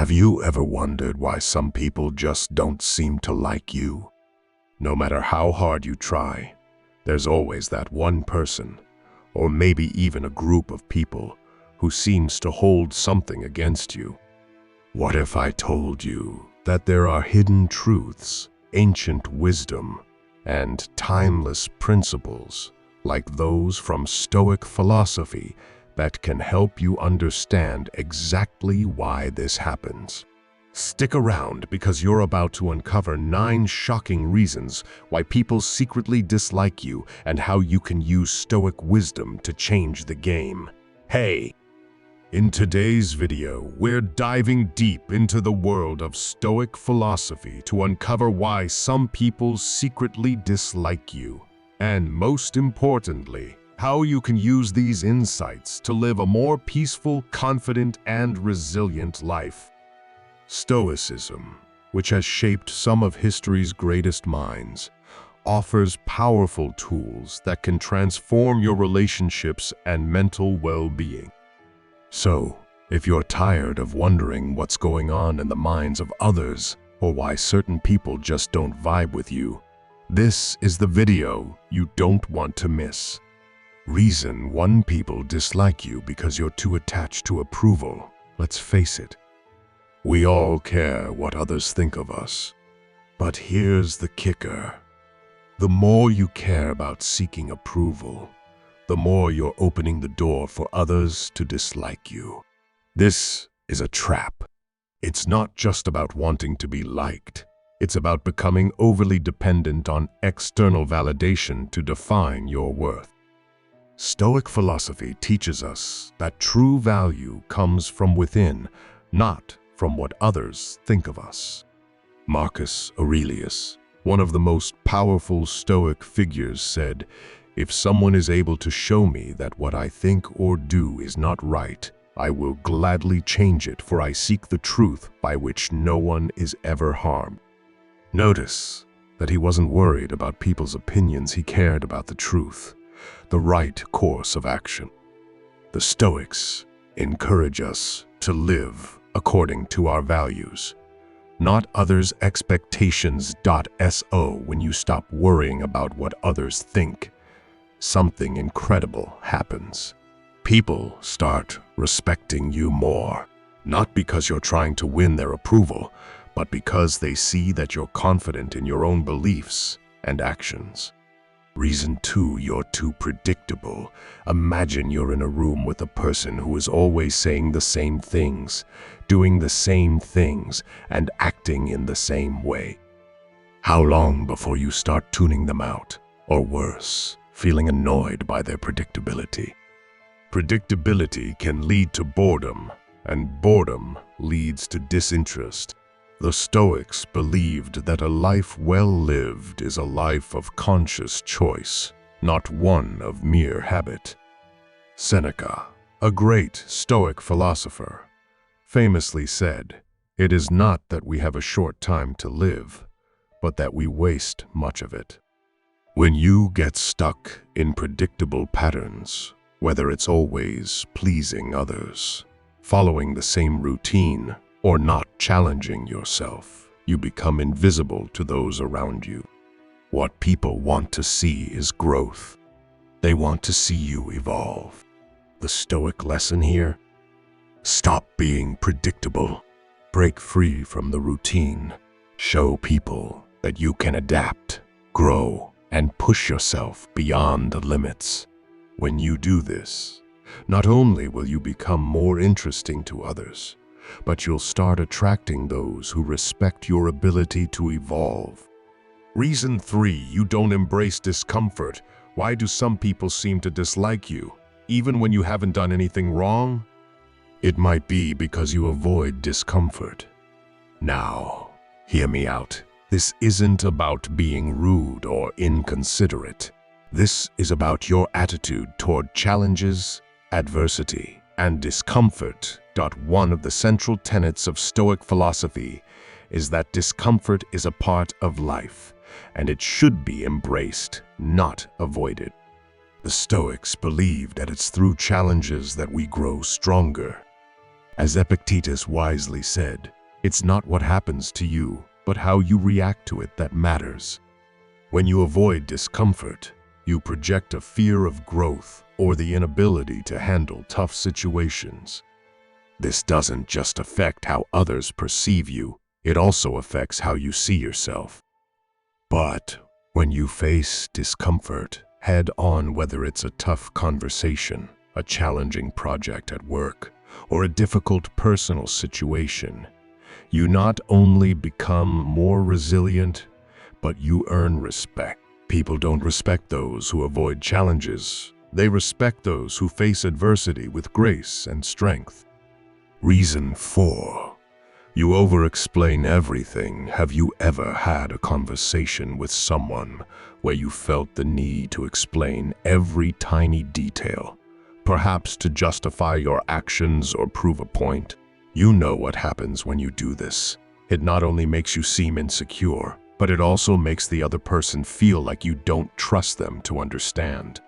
Have you ever wondered why some people just don't seem to like you? No matter how hard you try, there's always that one person, or maybe even a group of people, who seems to hold something against you. What if I told you that there are hidden truths, ancient wisdom, and timeless principles, like those from Stoic philosophy, that can help you understand exactly why this happens? Stick around, because you're about to uncover 9 shocking reasons why people secretly dislike you and how you can use Stoic wisdom to change the game. Hey! In today's video, we're diving deep into the world of Stoic philosophy to uncover why some people secretly dislike you, and most importantly, how you can use these insights to live a more peaceful, confident, and resilient life. Stoicism, which has shaped some of history's greatest minds, offers powerful tools that can transform your relationships and mental well-being. So, if you're tired of wondering what's going on in the minds of others, or why certain people just don't vibe with you, this is the video you don't want to miss. Reason 1: people dislike you because you're too attached to approval. Let's face it, we all care what others think of us. But here's the kicker. The more you care about seeking approval, the more you're opening the door for others to dislike you. This is a trap. It's not just about wanting to be liked. It's about becoming overly dependent on external validation to define your worth. Stoic philosophy teaches us that true value comes from within, not from what others think of us. Marcus Aurelius, one of the most powerful Stoic figures, said, "If someone is able to show me that what I think or do is not right, I will gladly change it, for I seek the truth by which no one is ever harmed." Notice that he wasn't worried about people's opinions. He cared about the truth, the right course of action. The Stoics encourage us to live according to our values, not others' expectations. So when you stop worrying about what others think, something incredible happens. People start respecting you more, not because you're trying to win their approval, but because they see that you're confident in your own beliefs and actions. Reason 2: you're too predictable. Imagine you're in a room with a person who is always saying the same things, doing the same things, and acting in the same way. How long before you start tuning them out? Or worse, feeling annoyed by their predictability? Predictability can lead to boredom, and boredom leads to disinterest. The Stoics believed that a life well lived is a life of conscious choice, not one of mere habit. Seneca, a great Stoic philosopher, famously said, "It is not that we have a short time to live, but that we waste much of it." When you get stuck in predictable patterns, whether it's always pleasing others, following the same routine, or not challenging yourself, you become invisible to those around you. What people want to see is growth. They want to see you evolve. The Stoic lesson here? Stop being predictable. Break free from the routine. Show people that you can adapt, grow, and push yourself beyond the limits. When you do this, not only will you become more interesting to others, but you'll start attracting those who respect your ability to evolve. Reason 3: you don't embrace discomfort. Why do some people seem to dislike you, even when you haven't done anything wrong? It might be because you avoid discomfort. Now, hear me out. This isn't about being rude or inconsiderate. This is about your attitude toward challenges, adversity, and discomfort. One of the central tenets of Stoic philosophy is that discomfort is a part of life, and it should be embraced, not avoided. The Stoics believe that it's through challenges that we grow stronger. As Epictetus wisely said, it's not what happens to you, but how you react to it that matters. When you avoid discomfort, you project a fear of growth or the inability to handle tough situations. This doesn't just affect how others perceive you, it also affects how you see yourself. But when you face discomfort head on, whether it's a tough conversation, a challenging project at work, or a difficult personal situation, you not only become more resilient, but you earn respect. People don't respect those who avoid challenges. They respect those who face adversity with grace and strength. Reason 4. You overexplain everything. Have you ever had a conversation with someone where you felt the need to explain every tiny detail, perhaps to justify your actions or prove a point? You know what happens when you do this. It not only makes you seem insecure, but it also makes the other person feel like you don't trust them to understand.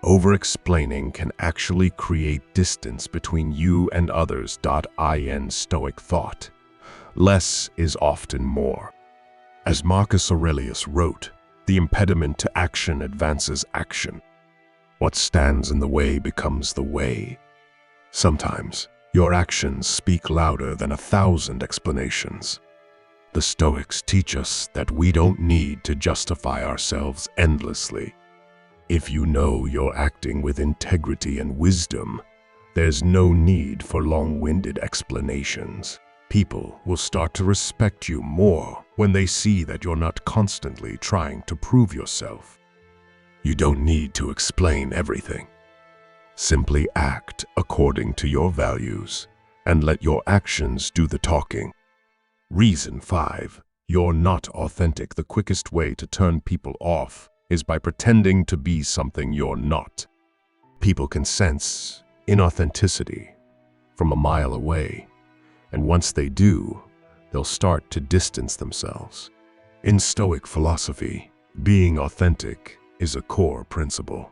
Over-explaining can actually create distance between you and others. In Stoic thought, less is often more. As Marcus Aurelius wrote, the impediment to action advances action. What stands in the way becomes the way. Sometimes, your actions speak louder than 1,000 explanations. The Stoics teach us that we don't need to justify ourselves endlessly. If you know you're acting with integrity and wisdom, there's no need for long-winded explanations. People will start to respect you more when they see that you're not constantly trying to prove yourself. You don't need to explain everything. Simply act according to your values and let your actions do the talking. Reason 5. You're not authentic. The quickest way to turn people off is by pretending to be something you're not. People can sense inauthenticity from a mile away, and once they do, they'll start to distance themselves. In Stoic philosophy, being authentic is a core principle.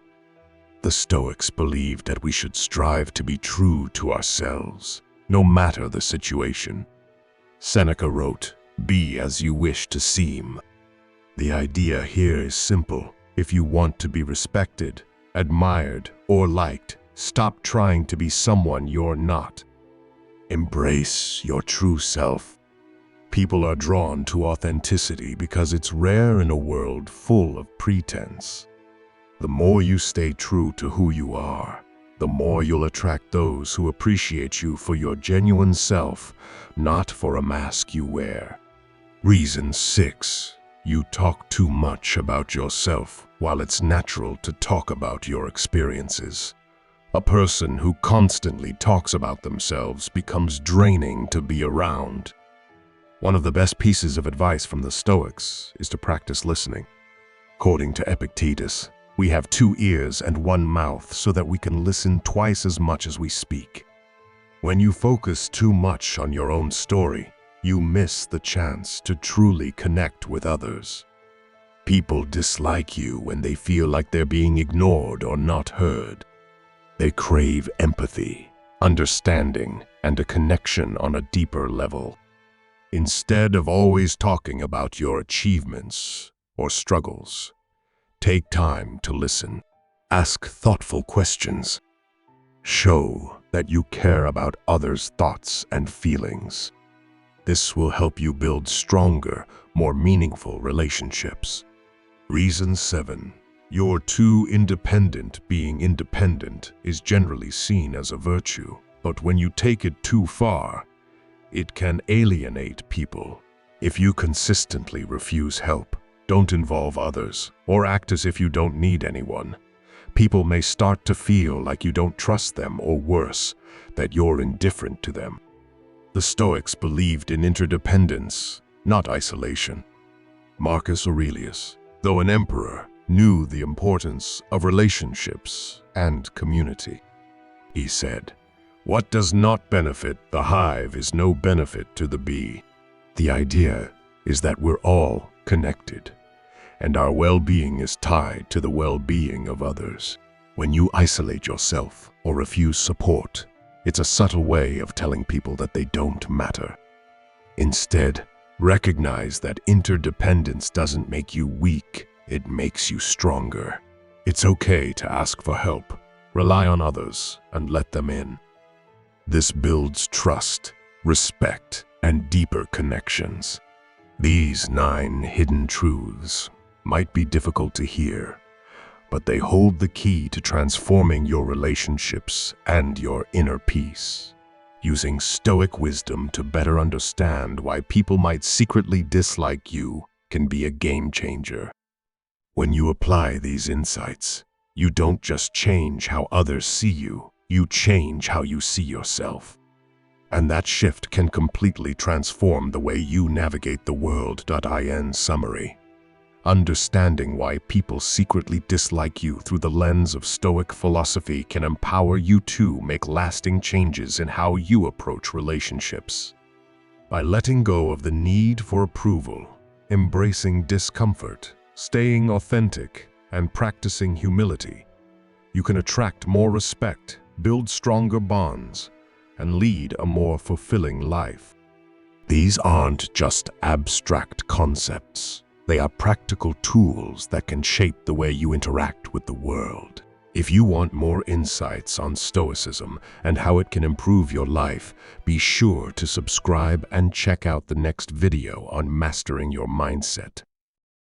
The Stoics believed that we should strive to be true to ourselves, no matter the situation. Seneca wrote, "Be as you wish to seem." The idea here is simple. If you want to be respected, admired, or liked, stop trying to be someone you're not. Embrace your true self. People are drawn to authenticity because it's rare in a world full of pretense. The more you stay true to who you are, the more you'll attract those who appreciate you for your genuine self, not for a mask you wear. Reason 6. You talk too much about yourself while it's natural to talk about your experiences. A person who constantly talks about themselves becomes draining to be around. One of the best pieces of advice from the Stoics is to practice listening. According to Epictetus, we have 2 ears and 1 mouth so that we can listen twice as much as we speak. When you focus too much on your own story, you miss the chance to truly connect with others. People dislike you when they feel like they're being ignored or not heard. They crave empathy, understanding, and a connection on a deeper level. Instead of always talking about your achievements or struggles, take time to listen. Ask thoughtful questions. Show that you care about others' thoughts and feelings. This will help you build stronger, more meaningful relationships. Reason 7. You're too independent. Being independent is generally seen as a virtue, but when you take it too far, it can alienate people. If you consistently refuse help, don't involve others, or act as if you don't need anyone, people may start to feel like you don't trust them, or worse, that you're indifferent to them. The Stoics believed in interdependence, not isolation. Marcus Aurelius, though an emperor, knew the importance of relationships and community. He said, "What does not benefit the hive is no benefit to the bee." The idea is that we're all connected, and our well-being is tied to the well-being of others. When you isolate yourself or refuse support, It's a subtle way of telling people that they don't matter. Instead, recognize that interdependence doesn't make you weak, it makes you stronger. It's okay to ask for help, rely on others, and let them in. This builds trust, respect, and deeper connections. These 9 hidden truths might be difficult to hear, but they hold the key to transforming your relationships and your inner peace. Using Stoic wisdom to better understand why people might secretly dislike you can be a game changer. When you apply these insights, you don't just change how others see you, you change how you see yourself. And that shift can completely transform the way you navigate the world. In summary, understanding why people secretly dislike you through the lens of Stoic philosophy can empower you to make lasting changes in how you approach relationships. By letting go of the need for approval, embracing discomfort, staying authentic, and practicing humility, you can attract more respect, build stronger bonds, and lead a more fulfilling life. These aren't just abstract concepts. They are practical tools that can shape the way you interact with the world. If you want more insights on Stoicism and how it can improve your life, be sure to subscribe and check out the next video on mastering your mindset.